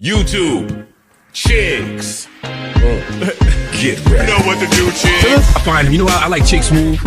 YouTube, chicks. Get ready. You know what to do, chicks. I find him. You know, I like Chick Smooth.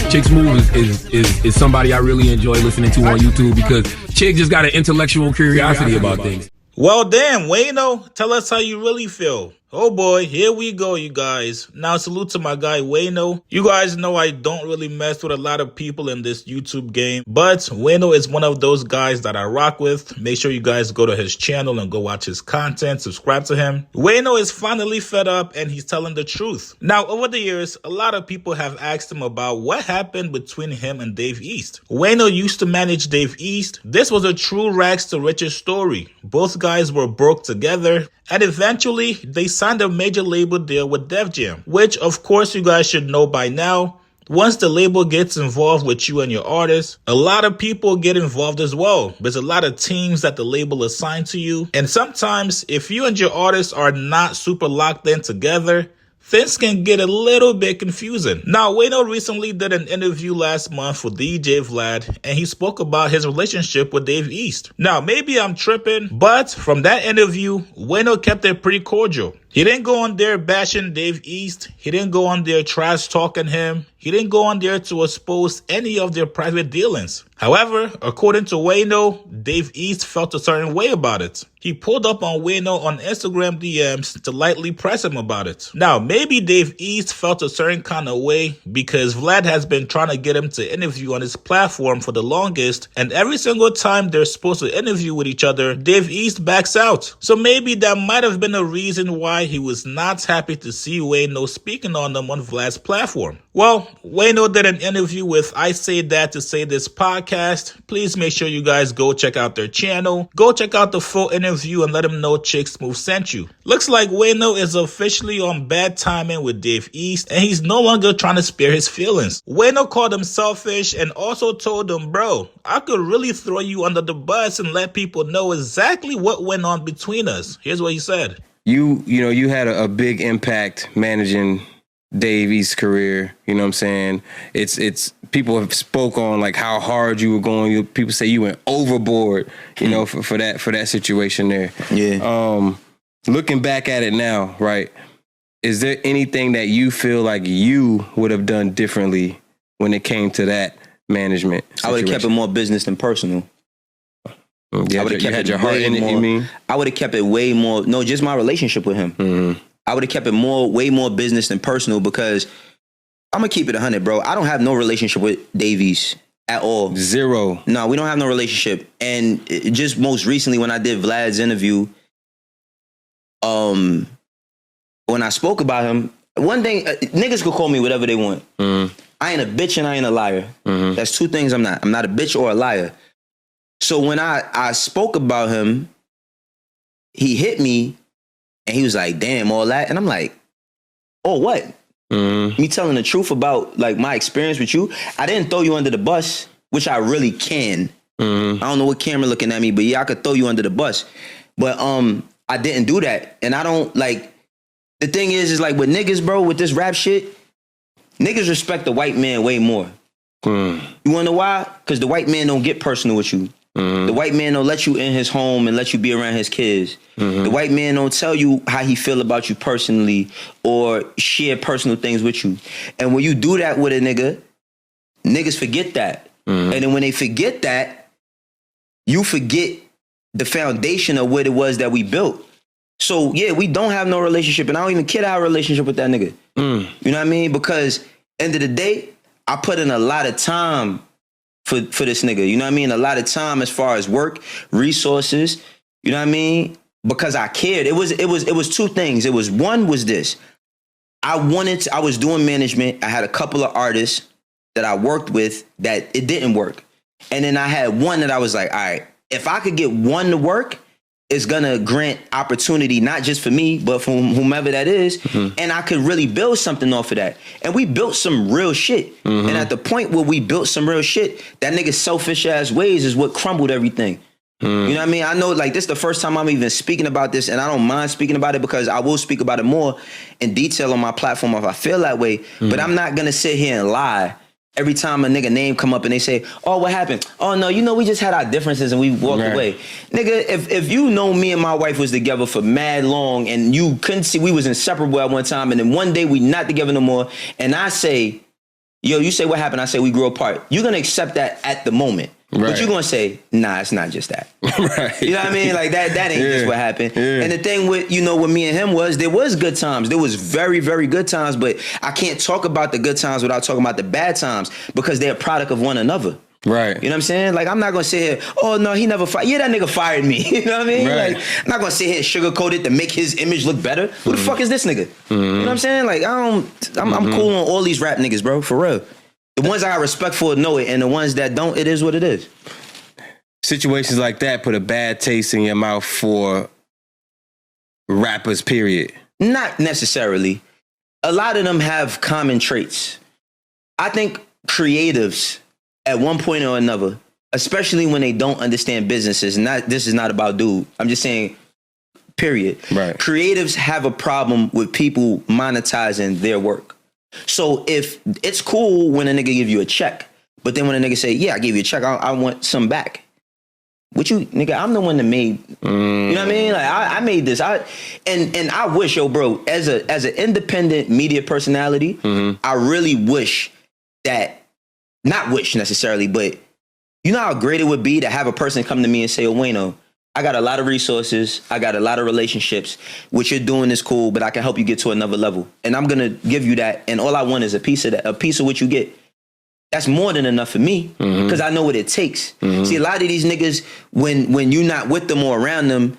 Chick Smooth is somebody I really enjoy listening to on YouTube because Chick just got an intellectual curiosity about things. Well, damn, Wayno, tell us how you really feel. Oh boy, here we go, you guys. Now, salute to my guy, Wayno. You guys know I don't really mess with a lot of people in this YouTube game, but Wayno is one of those guys that I rock with. Make sure you guys go to his channel and go watch his content, subscribe to him. Wayno is finally fed up and he's telling the truth. Now, over the years, a lot of people have asked him about what happened between him and Dave East. Wayno used to manage Dave East. This was a true rags to riches story. Both guys were broke together, and eventually they signed a major label deal with Def Jam, which of course you guys should know by now. Once the label gets involved with you and your artist, a lot of people get involved as well. There's a lot of teams that the label assign to you. And sometimes if you and your artist are not super locked in together, things can get a little bit confusing. Now, Wayno recently did an interview last month with DJ Vlad, and he spoke about his relationship with Dave East. Now, maybe I'm tripping, but from that interview, Wayno kept it pretty cordial. He didn't go on there bashing Dave East. He didn't go on there trash talking him. He didn't go on there to expose any of their private dealings. However, according to Wayno, Dave East felt a certain way about it. He pulled up on Wayno on Instagram DMs to lightly press him about it. Now, maybe Dave East felt a certain kind of way because Vlad has been trying to get him to interview on his platform for the longest, and every single time they're supposed to interview with each other, Dave East backs out. So maybe that might have been a reason why he was not happy to see Wayno speaking on them on Vlad's platform. Well, Wayno did an interview with I Say That to Say This podcast. Please make sure you guys go check out their channel. Go check out the full interview and let them know Chick Smooth sent you. Looks like Wayno is officially on bad timing with Dave East, and he's no longer trying to spare his feelings. Wayno called him selfish and also told him, bro, I could really throw you under the bus and let people know exactly what went on between us. Here's what he said. You had a big impact managing Dave East's career. You know what I'm saying? It's people have spoke on like how hard you were going. People say you went overboard, you know, for that situation there. Yeah. Looking back at it now, right? Is there anything that you feel like you would have done differently when it came to that management situation? I would have kept it more business than personal. Yeah, I would have kept your heart in it, you mean? I would have kept it way more, no, just my relationship with him. Mm-hmm. I would have kept it way more business than personal because I'm going to keep it 100, bro. I don't have no relationship with Dave East at all. Zero. No, we don't have no relationship. And just most recently when I did Vlad's interview, when I spoke about him, one thing, niggas could call me whatever they want. Mm-hmm. I ain't a bitch and I ain't a liar. Mm-hmm. That's two things I'm not. I'm not a bitch or a liar. So when I spoke about him, he hit me and he was like, damn, all that. And I'm like, oh, what? Mm-hmm. Me telling the truth about like my experience with you. I didn't throw you under the bus, which I really can. Mm-hmm. I don't know what camera looking at me, but yeah, I could throw you under the bus. But I didn't do that. And I don't like, the thing is like with niggas, bro, with this rap shit, niggas respect the white man way more. Mm. You wanna know why? Because the white man don't get personal with you. Mm-hmm. The white man don't let you in his home and let you be around his kids. Mm-hmm. The white man don't tell you how he feel about you personally or share personal things with you. And when you do that with a nigga, niggas forget that. Mm-hmm. And then when they forget that, you forget the foundation of what it was that we built. So yeah, we don't have no relationship, and I don't even care our relationship with that nigga. Mm. You know what I mean? Because end of the day, I put in a lot of time for this nigga, you know what I mean? A lot of time as far as work, resources, you know what I mean? Because I cared. It was two things. It was one was this. I was doing management. I had a couple of artists that I worked with that it didn't work. And then I had one that I was like, all right, if I could get one to work, it's gonna grant opportunity, not just for me, but for whomever that is. Mm-hmm. And I could really build something off of that. And we built some real shit. Mm-hmm. And at the point where we built some real shit, that nigga's selfish ass ways is what crumbled everything. Mm. You know what I mean? I know like this is the first time I'm even speaking about this, and I don't mind speaking about it because I will speak about it more in detail on my platform if I feel that way. Mm. But I'm not gonna sit here and lie Every time a nigga name come up and they say, oh, what happened? Oh, no, we just had our differences and we walked away. Nigga, if you know me and my wife was together for mad long and you couldn't see we was inseparable at one time and then one day we not together no more and I say, yo, you say what happened? I say we grew apart. You're going to accept that at the moment. Right. But you're going to say, nah, it's not just that. Right. You know what I mean? Like that ain't just what happened. Yeah. And the thing with, with me and him was there was good times. There was very, very good times, but I can't talk about the good times without talking about the bad times because they're a product of one another. Right. You know what I'm saying? Like, I'm not going to sit here, oh, no, he never fired. Yeah, that nigga fired me. You know what I mean? Right. Like, I'm not going to sit here and sugarcoat it to make his image look better. Who the fuck is this nigga? You know what I'm saying? Like, I'm cool on all these rap niggas, bro, for real. The ones I got respect for know it, and the ones that don't, it is what it is. Situations like that put a bad taste in your mouth for rappers, period. Not necessarily. A lot of them have common traits. I think creatives, at one point or another, especially when they don't understand businesses, this is not about dude. I'm just saying, period. Right. Creatives have a problem with people monetizing their work. So if it's cool when a nigga give you a check, but then when a nigga say, yeah, I gave you a check, I want some back. What you, nigga, I'm the one that made, you know what I mean? Like I made this. And I wish, yo, bro, as an independent media personality, I really wish that, not wish necessarily, but you know how great it would be to have a person come to me and say, oh, Wayno, I got a lot of resources. I got a lot of relationships. What you're doing is cool, but I can help you get to another level. And I'm going to give you that. And all I want is a piece of that, a piece of what you get. That's more than enough for me because I know what it takes. See, a lot of these niggas, when you're not with them or around them,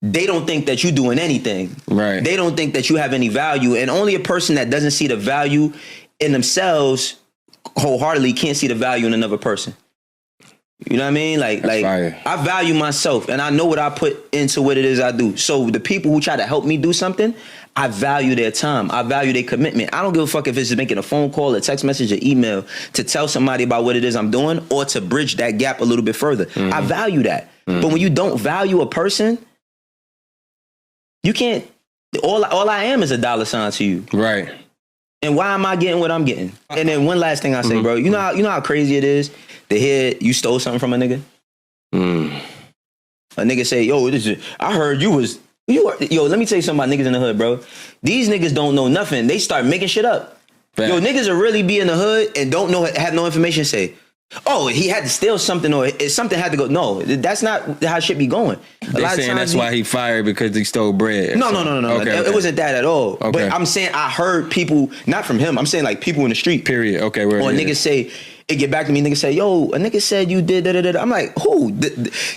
they don't think that you're doing anything. Right. They don't think that you have any value. And only a person that doesn't see the value in themselves wholeheartedly can't see the value in another person. You know what I mean? Like fire. I value myself and I know what I put into what it is I do. So the people who try to help me do something, I value their time. I value their commitment. I don't give a fuck if it's making a phone call, a text message, or email to tell somebody about what it is I'm doing or to bridge that gap a little bit further. I value that. But when you don't value a person, you can't, all I am is a dollar sign to you. Right. And why am I getting what I'm getting? And then one last thing I say, bro, you know how crazy it is to hear you stole something from a nigga? A nigga say, yo, I heard you was, yo, let me tell you something about niggas in the hood, bro. These niggas don't know nothing. They start making shit up. Fact. Yo, niggas will really be in the hood and don't know, have no information to say, oh, he had to steal something or something had to go. No, that's not how shit be going. They saying that's why he fired because he stole bread. No. Okay, it wasn't that at all. Okay. But I'm saying I heard people, not from him, I'm saying like people in the street. Period. Okay. Or niggas say, it get back to me, niggas say, yo, a nigga said you did da-da-da-da. I'm like, who? The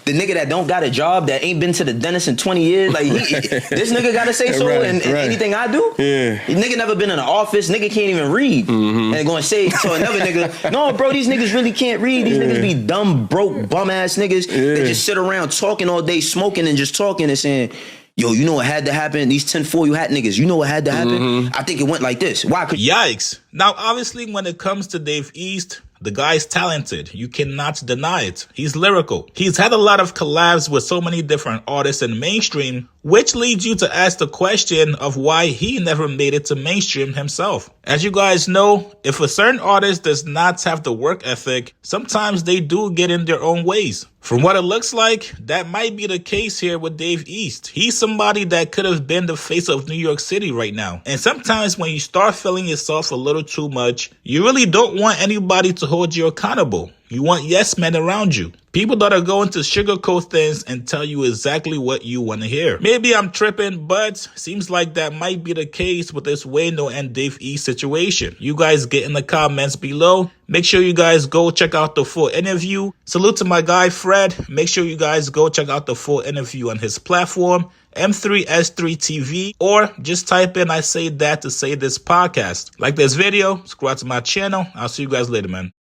nigga that don't got a job, that ain't been to the dentist in 20 years? Like, this nigga got to say so in anything I do? Yeah. Nigga never been in an office. Nigga can't even read. And going to say to another nigga, no, bro, these niggas really can't read. These niggas be dumb, broke, bum-ass niggas that just sit around talking all day, smoking and just talking and saying, yo, you know what had to happen? These 10-4 you had niggas, you know what had to happen? I think it went like this. Why? Yikes. Now, obviously, when it comes to Dave East, the guy's talented. You cannot deny it. He's lyrical. He's had a lot of collabs with so many different artists in mainstream, which leads you to ask the question of why he never made it to mainstream himself. As you guys know, if a certain artist does not have the work ethic, sometimes they do get in their own ways. From what it looks like, that might be the case here with Dave East. He's somebody that could have been the face of New York City right now. And sometimes when you start feeling yourself a little too much, you really don't want anybody to hold you accountable. You want yes men around you. People that are going to sugarcoat things and tell you exactly what you want to hear. Maybe I'm tripping, but seems like that might be the case with this Wayno and Dave East situation. You guys get in the comments below. Make sure you guys go check out the full interview. Salute to my guy Fred. Make sure you guys go check out the full interview on his platform, M3S3TV, or just type in I say that to say this podcast. Like this video, subscribe to my channel. I'll see you guys later, man.